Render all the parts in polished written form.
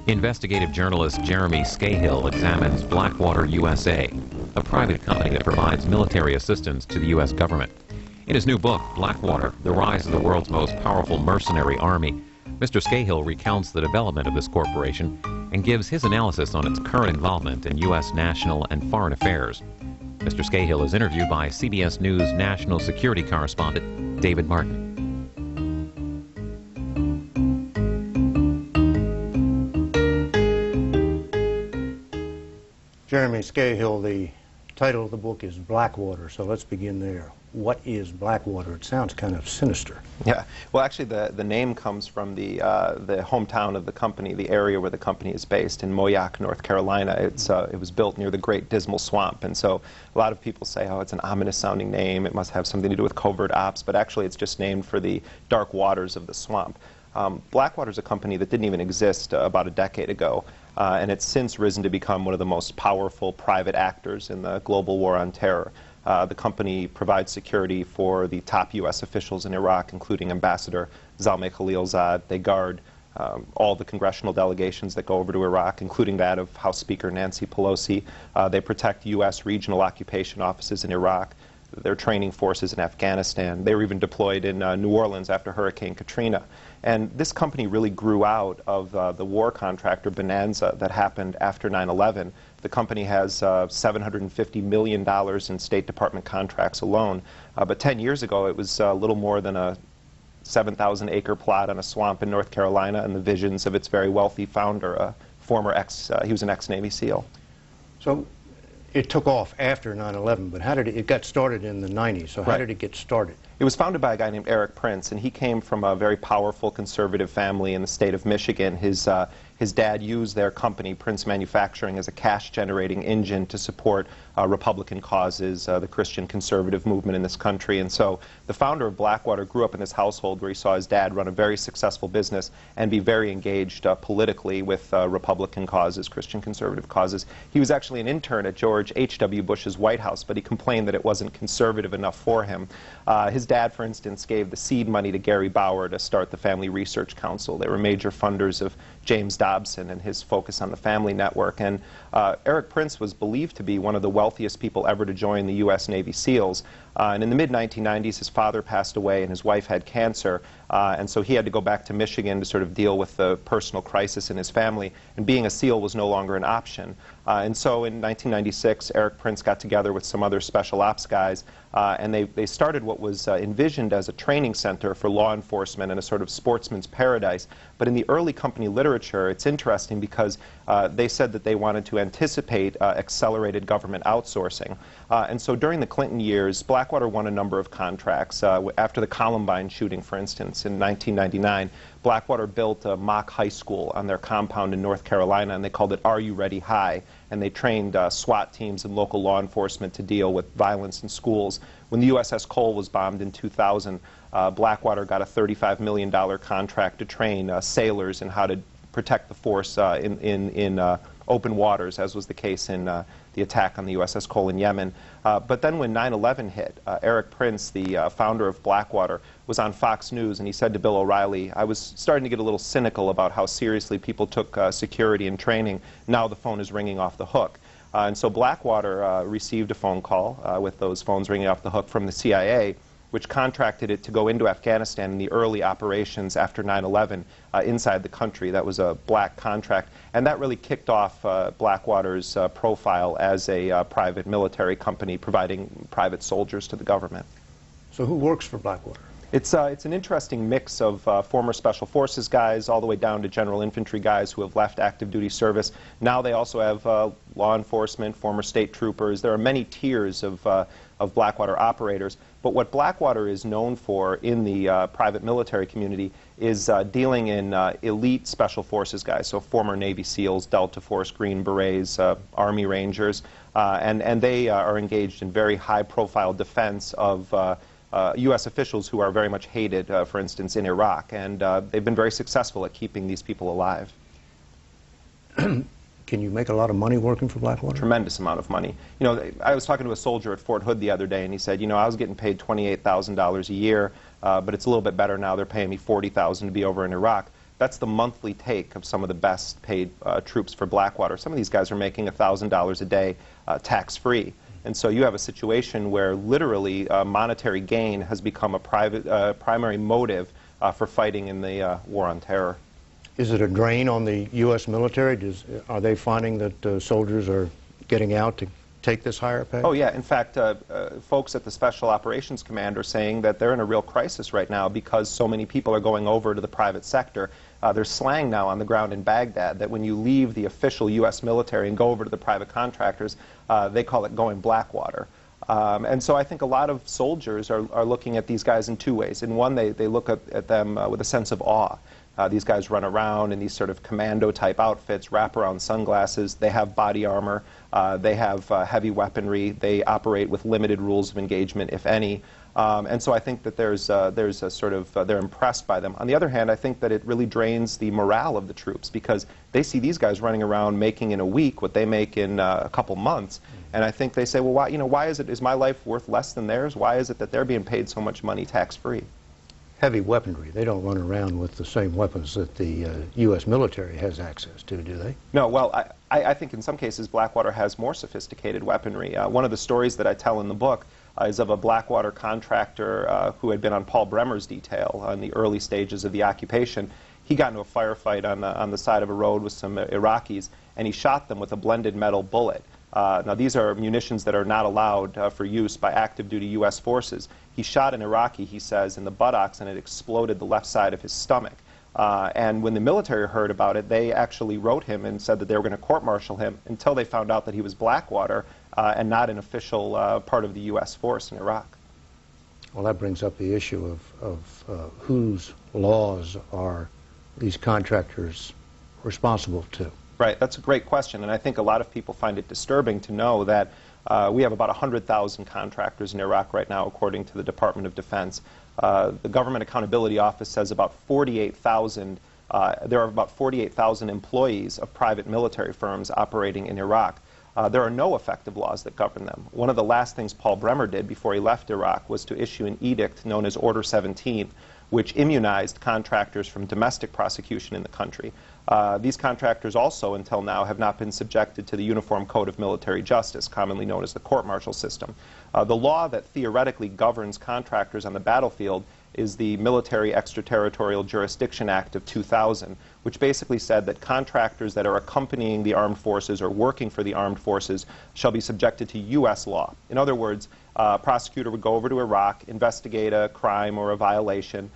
Investigative journalist Jeremy Scahill examines Blackwater USA, a private company that provides military assistance to the U.S. government. In his new book, Blackwater, The Rise of the World's Most Powerful Mercenary Army, Mr. Scahill recounts the development of this corporation and gives his analysis on its current involvement in U.S. national and foreign affairs. Mr. Scahill is interviewed by CBS News national security correspondent David Martin. Jeremy Scahill, the title of the book is Blackwater, so let's begin there. What is Blackwater? It sounds kind of sinister. Yeah, well, actually, the name comes from the hometown of the company, the area where the company is based, in Moyock, North Carolina. It was built near the Great Dismal Swamp, and so a lot of people say, oh, it's an ominous-sounding name. It must have something to do with covert ops, but actually, it's just named for the dark waters of the swamp. Blackwater is a company that didn't even exist about a decade ago. And it's since risen to become one of the most powerful private actors in the global war on terror. The company provides security for the top U.S. officials in Iraq, including Ambassador Zalmay Khalilzad. They guard all the congressional delegations that go over to Iraq, including that of House Speaker Nancy Pelosi. They protect U.S. regional occupation offices in Iraq. They're training forces in Afghanistan. They were even deployed in New Orleans after Hurricane Katrina. And this company really grew out of the war contractor bonanza that happened after 9/11. The company has $750 million in State Department contracts alone. But 10 years ago, it was little more than a 7,000-acre plot on a swamp in North Carolina, and the visions of its very wealthy founder, he was an ex-Navy SEAL. So it took off after 9/11, but how did it got started in the 90s, so how did it get started? It was founded by a guy named Eric Prince, and he came from a very powerful conservative family in the state of Michigan. His dad used their company, Prince Manufacturing, as a cash-generating engine to support Republican causes, the Christian conservative movement in this country. And so the founder of Blackwater grew up in this household where he saw his dad run a very successful business and be very engaged politically with Republican causes, Christian conservative causes. He was actually an intern at George H.W. Bush's White House, but he complained that it wasn't conservative enough for him. His dad, for instance, gave the seed money to Gary Bauer to start the Family Research Council. They were major funders of James Dobson and his focus on the family network. And Eric Prince was believed to be one of the wealthiest people ever to join the U.S. Navy SEALs. And in the mid-1990s, his father passed away and his wife had cancer. And so he had to go back to Michigan to sort of deal with the personal crisis in his family. And being a SEAL was no longer an option. And so in 1996, Eric Prince got together with some other special ops guys, and they started what was envisioned as a training center for law enforcement and a sort of sportsman's paradise. But in the early company literature, it's interesting because they said that they wanted to anticipate accelerated government outsourcing. And so during the Clinton years, Blackwater won a number of contracts. After the Columbine shooting, for instance, in 1999, Blackwater built a mock high school on their compound in North Carolina, and they called it Are You Ready High? And they trained SWAT teams and local law enforcement to deal with violence in schools. When the USS Cole was bombed in 2000, Blackwater got a $35 million contract to train sailors in how to protect the force in open waters, as was the case in the attack on the USS Cole in Yemen. But then when 9/11 hit, Eric Prince, the founder of Blackwater, was on Fox News, and he said to Bill O'Reilly, I was starting to get a little cynical about how seriously people took security and training. Now the phone is ringing off the hook. And so Blackwater received a phone call with those phones ringing off the hook from the CIA, which contracted it to go into Afghanistan in the early operations after 9/11 inside the country. That was a black contract, and that really kicked off Blackwater's profile as a private military company providing private soldiers to the government. So who works for Blackwater? It's an interesting mix of former Special Forces guys all the way down to general infantry guys who have left active duty service. Now they also have law enforcement, former state troopers. There are many tiers of Blackwater operators. But what Blackwater is known for in the private military community is dealing in elite Special Forces guys, so former Navy SEALs, Delta Force, Green Berets, Army Rangers, and they are engaged in very high-profile defense of U.S. officials who are very much hated, for instance, in Iraq, and they've been very successful at keeping these people alive. Can you make a lot of money working for Blackwater? Tremendous amount of money. You know, I was talking to a soldier at Fort Hood the other day, and he said, you know, I was getting paid $28,000 a year. but it's a little bit better now. They're paying me $40,000 to be over in Iraq. That's the monthly take of some of the best paid troops for Blackwater. Some of these guys are making $1,000 a day tax-free. And so you have a situation where literally monetary gain has become a primary motive for fighting in the war on terror. Is it a drain on the U.S. military? Are they finding that soldiers are getting out to take this higher pay? Oh, yeah. In fact, folks at the Special Operations Command are saying that they're in a real crisis right now because so many people are going over to the private sector. There's slang now on the ground in Baghdad that when you leave the official U.S. military and go over to the private contractors, they call it going Blackwater. And so I think a lot of soldiers are looking at these guys in two ways. In one, they look at them with a sense of awe. These guys run around in these sort of commando-type outfits, wrap-around sunglasses. They have body armor. They have heavy weaponry. They operate with limited rules of engagement, if any. And so I think that there's a sort of, they're impressed by them. On the other hand, I think that it really drains the morale of the troops because they see these guys running around making in a week what they make in a couple months. And I think they say, well, why is my life worth less than theirs? Why is it that they're being paid so much money tax-free? Heavy weaponry. They don't run around with the same weapons that the U.S. military has access to, do they? No, well, I think in some cases Blackwater has more sophisticated weaponry. One of the stories that I tell in the book is of a Blackwater contractor who had been on Paul Bremer's detail in the early stages of the occupation. He got into a firefight on the side of a road with some Iraqis, and he shot them with a blended metal bullet. Now, these are munitions that are not allowed for use by active duty U.S. forces. He shot an Iraqi, he says, in the buttocks, and it exploded the left side of his stomach. And when the military heard about it, they actually wrote him and said that they were going to court-martial him until they found out that he was Blackwater and not an official part of the U.S. force in Iraq. Well, that brings up the issue of whose laws are these contractors responsible to. Right, that's a great question, and I think a lot of people find it disturbing to know that we have about 100,000 contractors in Iraq right now, according to the Department of Defense. The Government Accountability Office says about 48,000, there are about 48,000 employees of private military firms operating in Iraq. There are no effective laws that govern them. One of the last things Paul Bremer did before he left Iraq was to issue an edict known as Order 17, which immunized contractors from domestic prosecution in the country. These contractors also, until now, have not been subjected to the Uniform Code of Military Justice, commonly known as the court-martial system. The law that theoretically governs contractors on the battlefield is the Military Extraterritorial Jurisdiction Act of 2000, which basically said that contractors that are accompanying the armed forces or working for the armed forces shall be subjected to U.S. law. In other words, a prosecutor would go over to Iraq, investigate a crime or a violation.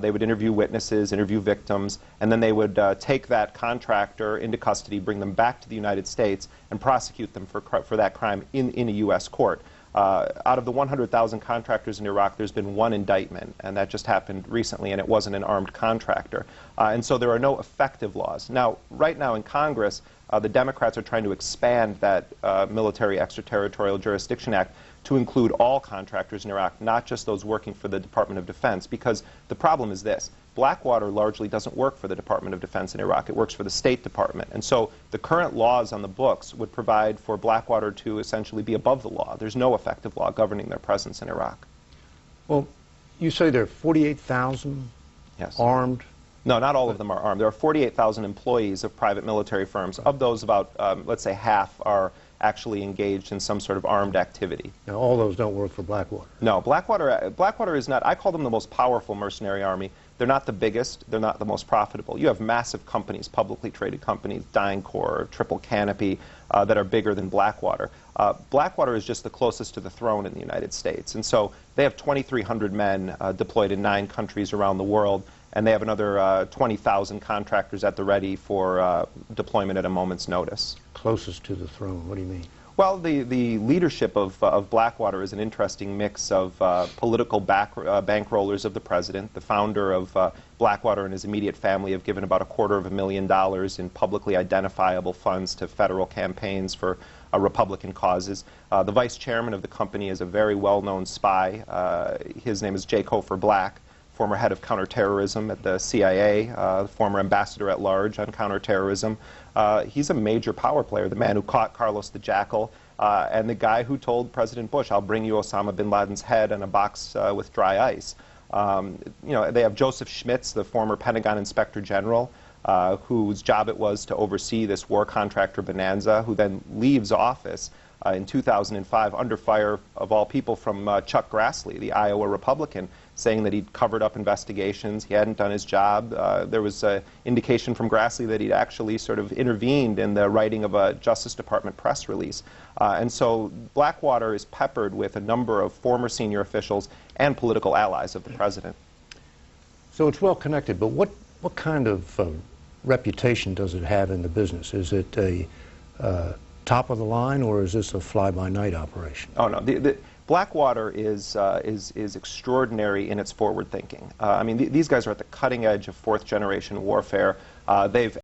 They would interview witnesses, interview victims, and then they would take that contractor into custody, bring them back to the United States, and prosecute them for that crime in a U.S. court. Out of the 100,000 contractors in Iraq, there's been one indictment, and that just happened recently, and it wasn't an armed contractor. And so there are no effective laws. Now, right now in Congress, the Democrats are trying to expand that Military Extraterritorial Jurisdiction Act to include all contractors in Iraq, not just those working for the Department of Defense, because the problem is this. Blackwater largely doesn't work for the Department of Defense in Iraq. It works for the State Department. And so the current laws on the books would provide for Blackwater to essentially be above the law. There's no effective law governing their presence in Iraq. Well, you say there are 48,000 armed? No, not all of them are armed. There are 48,000 employees of private military firms. Of those, about, let's say, half are actually engaged in some sort of armed activity. Now, all those don't work for Blackwater? No, Blackwater is not, I call them the most powerful mercenary army. They're not the biggest, they're not the most profitable. You have massive companies, publicly traded companies, DynCorp, Triple Canopy, that are bigger than Blackwater. Blackwater is just the closest to the throne in the United States. And so they have 2,300 men deployed in 9 countries around the world, and they have another 20,000 contractors at the ready for deployment at a moment's notice. Closest to the throne, what do you mean? Well, the leadership of Blackwater is an interesting mix of political bankrollers of the president. The founder of Blackwater and his immediate family have given about $250,000 in publicly identifiable funds to federal campaigns for Republican causes. The vice chairman of the company is a very well-known spy. His name is J. Cofer Black, former head of counterterrorism at the CIA, former ambassador at large on counterterrorism. He's a major power player, the man who caught Carlos the Jackal, and the guy who told President Bush, I'll bring you Osama bin Laden's head in a box with dry ice. You know, they have Joseph Schmitz, the former Pentagon Inspector General, whose job it was to oversee this war contractor bonanza, who then leaves office in 2005 under fire, of all people, from Chuck Grassley, the Iowa Republican, saying that he'd covered up investigations, he hadn't done his job. There was an indication from Grassley that he'd actually sort of intervened in the writing of a Justice Department press release. And so Blackwater is peppered with a number of former senior officials and political allies of the president. So it's well connected, but what kind of reputation does it have in the business? Is it a top of the line, or is this a fly-by-night operation? Oh no, Blackwater is extraordinary in its forward thinking. I mean, these guys are at the cutting edge of fourth-generation warfare. They've